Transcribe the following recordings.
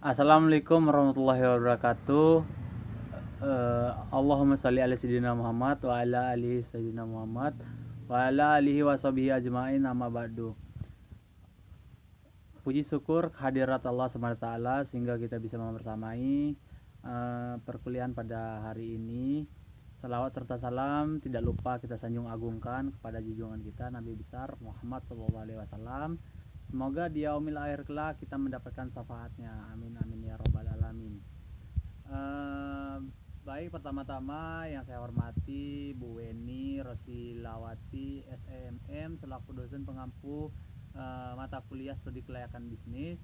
Assalamualaikum warahmatullahi wabarakatuh. Allahumma salli ala sayyidina Muhammad wa ala alihi sayyidina Muhammad wa ala alihi washabihi ajmain, amma ba'du. Puji syukur kehadirat Allah SWT sehingga kita bisa membersamai perkuliahan pada hari ini. Salawat serta salam tidak lupa kita sanjung agungkan kepada junjungan kita Nabi besar Muhammad SAW. Semoga di yaumil akhir kelak kita mendapatkan syafaatnya. Amin amin ya robbal alamin. Baik, pertama-tama yang saya hormati Bu Weni Rosilawati SEMM selaku dosen pengampu mata kuliah studi kelayakan bisnis.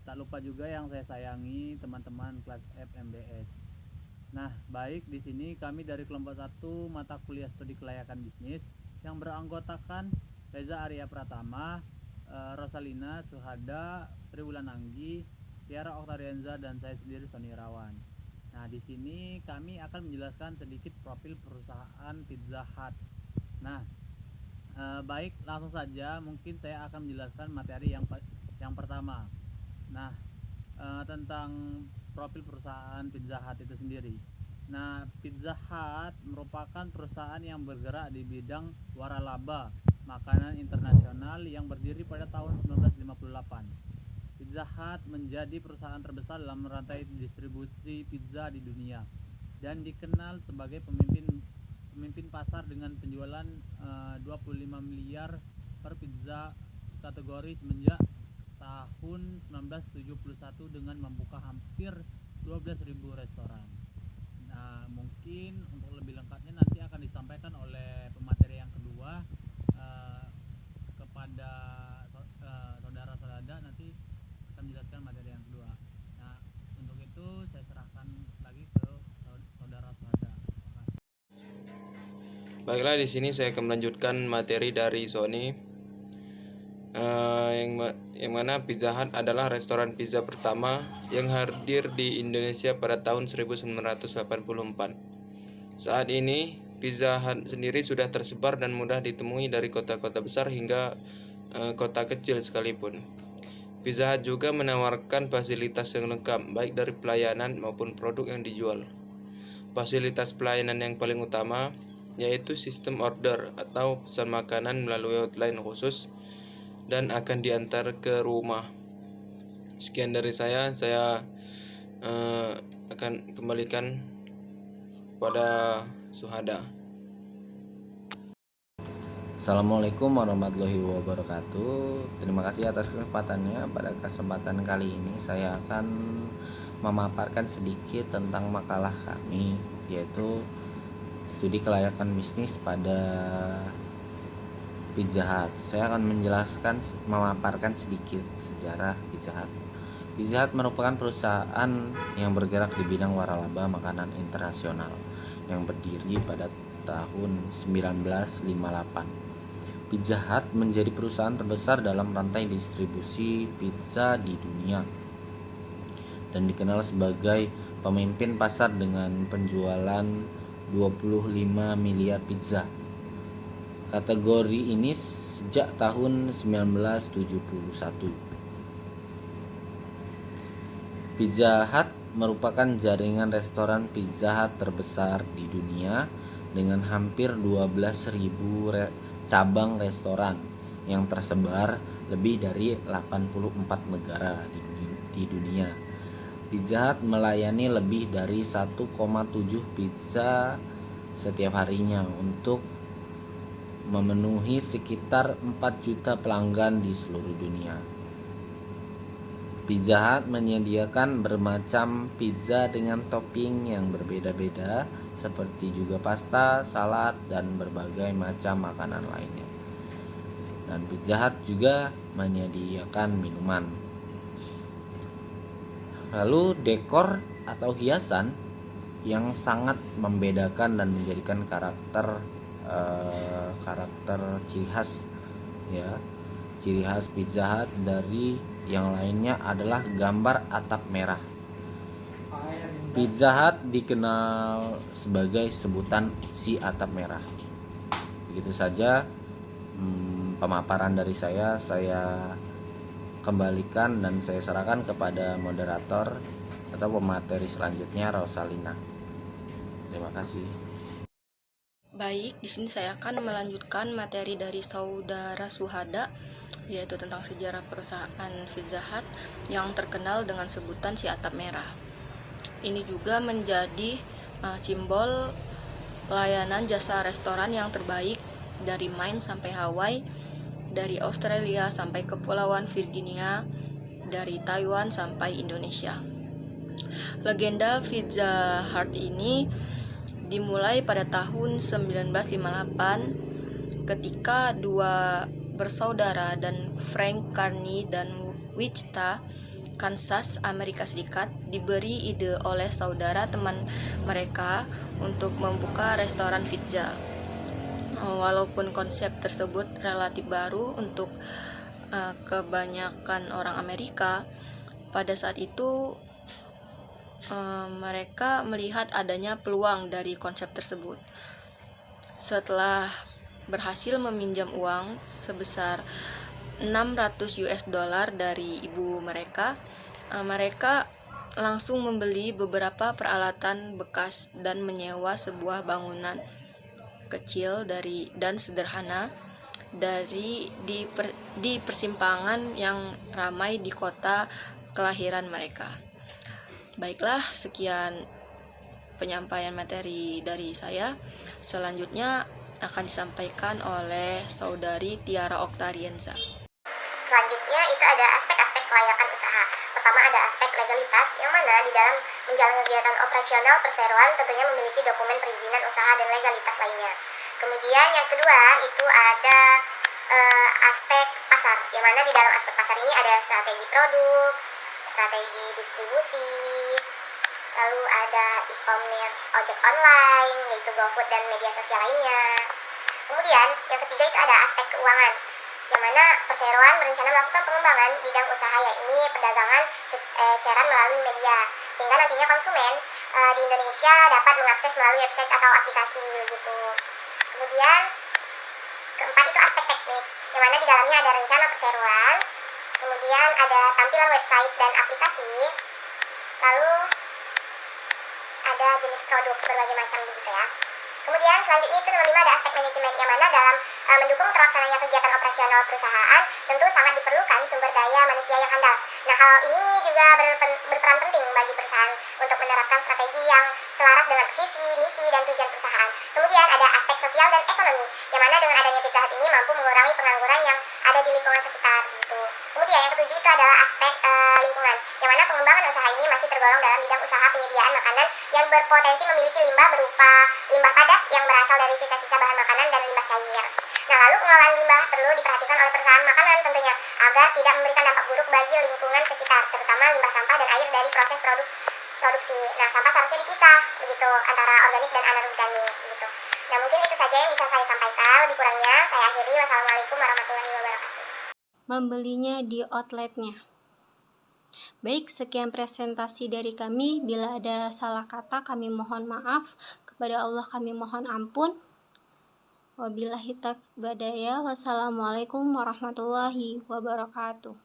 Tak lupa juga yang saya sayangi teman-teman kelas FMBS. Nah, baik, di sini kami dari kelompok 1 mata kuliah studi kelayakan bisnis yang beranggotakan Reza Arya Pratama, Rosalina Suhada, Triwulan Anggi, Tiara Oktarianza, dan saya sendiri Sony Irawan. Nah, di sini kami akan menjelaskan sedikit profil perusahaan Pizza Hut. Nah, baik, langsung saja mungkin saya akan menjelaskan materi yang pertama. Nah, tentang profil perusahaan Pizza Hut itu sendiri. Nah, Pizza Hut merupakan perusahaan yang bergerak di bidang waralaba, makanan internasional yang berdiri pada tahun 1958. Pizza Hut menjadi perusahaan terbesar dalam rantai distribusi pizza di dunia dan dikenal sebagai pemimpin pasar dengan penjualan 25 miliar per pizza kategori semenjak tahun 1971 dengan membuka hampir 12.000 restoran. Nah, mungkin untuk lebih lengkapnya nanti akan disampaikan oleh pemateri yang kedua kepada saudara-saudara, nanti akan menjelaskan materi yang kedua. Nah, untuk itu saya serahkan lagi ke saudara-saudara. Terima kasih. Baiklah, di sini saya akan melanjutkan materi dari Sony. Yang mana Pizza Hut adalah restoran pizza pertama yang hadir di Indonesia pada tahun 1984. Saat ini Pizza Hut sendiri sudah tersebar dan mudah ditemui dari kota-kota besar hingga kota kecil sekalipun. Pizza Hut juga menawarkan fasilitas yang lengkap baik dari pelayanan maupun produk yang dijual. Fasilitas pelayanan yang paling utama yaitu sistem order atau pesan makanan melalui hotline khusus dan akan diantar ke rumah. Sekian dari saya akan kembalikan pada Suhada. Assalamualaikum warahmatullahi wabarakatuh. Terima kasih atas kesempatannya. Pada kesempatan kali ini saya akan memaparkan sedikit tentang makalah kami, yaitu studi kelayakan bisnis pada Pizza Hut. Saya akan memaparkan sedikit sejarah Pizza Hut. Pizza Hut merupakan perusahaan yang bergerak di bidang waralaba makanan internasional yang berdiri pada tahun 1958. Pizza Hut menjadi perusahaan terbesar dalam rantai distribusi pizza di dunia dan dikenal sebagai pemimpin pasar dengan penjualan 25 miliar pizza. Kategori ini sejak tahun 1971. Pizza Hut merupakan jaringan restoran Pizza Hut terbesar di dunia dengan hampir 12.000 cabang restoran yang tersebar lebih dari 84 negara di dunia. Pizza Hut melayani lebih dari 1,7 pizza setiap harinya untuk memenuhi sekitar 4 juta pelanggan di seluruh dunia. Pizza Hut menyediakan bermacam pizza dengan topping yang berbeda-beda seperti juga pasta, salad, dan berbagai macam makanan lainnya. Dan Pizza Hut juga menyediakan minuman. Lalu dekor atau hiasan yang sangat membedakan dan menjadikan karakter ciri khas Pizza Hut dari yang lainnya adalah gambar atap merah. Pizza Hut dikenal sebagai sebutan si atap merah. Begitu saja pemaparan dari saya kembalikan dan saya serahkan kepada moderator atau pemateri selanjutnya, Rosalina. Terima kasih. Baik, di sini saya akan melanjutkan materi dari Saudara Suhada, yaitu tentang sejarah perusahaan Pizza Hut yang terkenal dengan sebutan si atap merah. Ini juga menjadi simbol pelayanan jasa restoran yang terbaik dari Maine sampai Hawaii, dari Australia sampai Kepulauan Virginia, dari Taiwan sampai Indonesia. Legenda Pizza Hut ini dimulai pada tahun 1958 ketika dua bersaudara dan Frank Carney dan Wichita, Kansas, Amerika Serikat diberi ide oleh saudara teman mereka untuk membuka restoran pizza. Walaupun konsep tersebut relatif baru untuk kebanyakan orang Amerika, pada saat itu mereka melihat adanya peluang dari konsep tersebut. Setelah berhasil meminjam uang sebesar $600 dari ibu mereka, mereka langsung membeli beberapa peralatan bekas dan menyewa sebuah bangunan kecil dan sederhana di persimpangan yang ramai di kota kelahiran mereka. Baiklah, sekian penyampaian materi dari saya. Selanjutnya akan disampaikan oleh Saudari Tiara Oktarienza. Selanjutnya itu ada aspek-aspek kelayakan usaha. Pertama ada aspek legalitas, yang mana di dalam menjalankan kegiatan operasional perseroan tentunya memiliki dokumen perizinan usaha dan legalitas lainnya. Kemudian yang kedua itu ada aspek pasar, yang mana di dalam aspek pasar ini ada strategi produk, strategi distribusi, lalu ada e-commerce, ojek online, yaitu GoFood dan media sosial lainnya. Kemudian yang ketiga itu ada aspek keuangan, yang mana perseroan berencana melakukan pengembangan bidang usaha, yakni perdagangan eceran melalui media, sehingga nantinya konsumen di Indonesia dapat mengakses melalui website atau aplikasi begitu. Kemudian keempat itu aspek teknis, yang mana di dalamnya ada rencana perseroan, kemudian ada tampilan website dan aplikasi, lalu ada jenis produk berbagai macam begitu ya. Kemudian selanjutnya itu nomor 5 ada aspek manajemen, yang mana dalam mendukung terlaksananya kegiatan operasional perusahaan tentu sangat diperlukan sumber daya manusia yang handal. Nah, hal ini juga berperan penting bagi perusahaan untuk menerapkan strategi yang selaras dengan visi, misi, dan tujuan perusahaan. Kemudian ada aspek sosial dan ekonomi, yang mana dengan adanya Pizza Hut ini mampu mengurangi pengangguran yang ada di lingkungan sekitar gitu. Kemudian yang ketujuh itu adalah aspek lingkungan, yang mana pengembangan usaha ini masih tergolong dalam bidang usaha penyediaan makanan yang berpotensi memiliki limbah berupa limbah padat yang berasal dari sisa-sisa bahan makanan dan limbah cair. Nah, lalu pengelolaan limbah perlu diperhatikan oleh perusahaan makanan tentunya agar tidak memberikan dampak buruk bagi lingkungan sekitar, terutama limbah sampah dan air dari proses produksi. Nah, sampah seharusnya dipisah begitu antara organik dan anorganik gitu. Nah, mungkin itu saja yang bisa saya sampaikan. Lebih kurangnya saya akhiri. Wassalamualaikum warahmatullahi wabarakatuh. Membelinya di outletnya. Baik, sekian presentasi dari kami. Bila ada salah kata, kami mohon maaf. Kepada Allah kami mohon ampun. Wabillahi taufiq wal hidayah. Wassalamualaikum warahmatullahi wabarakatuh.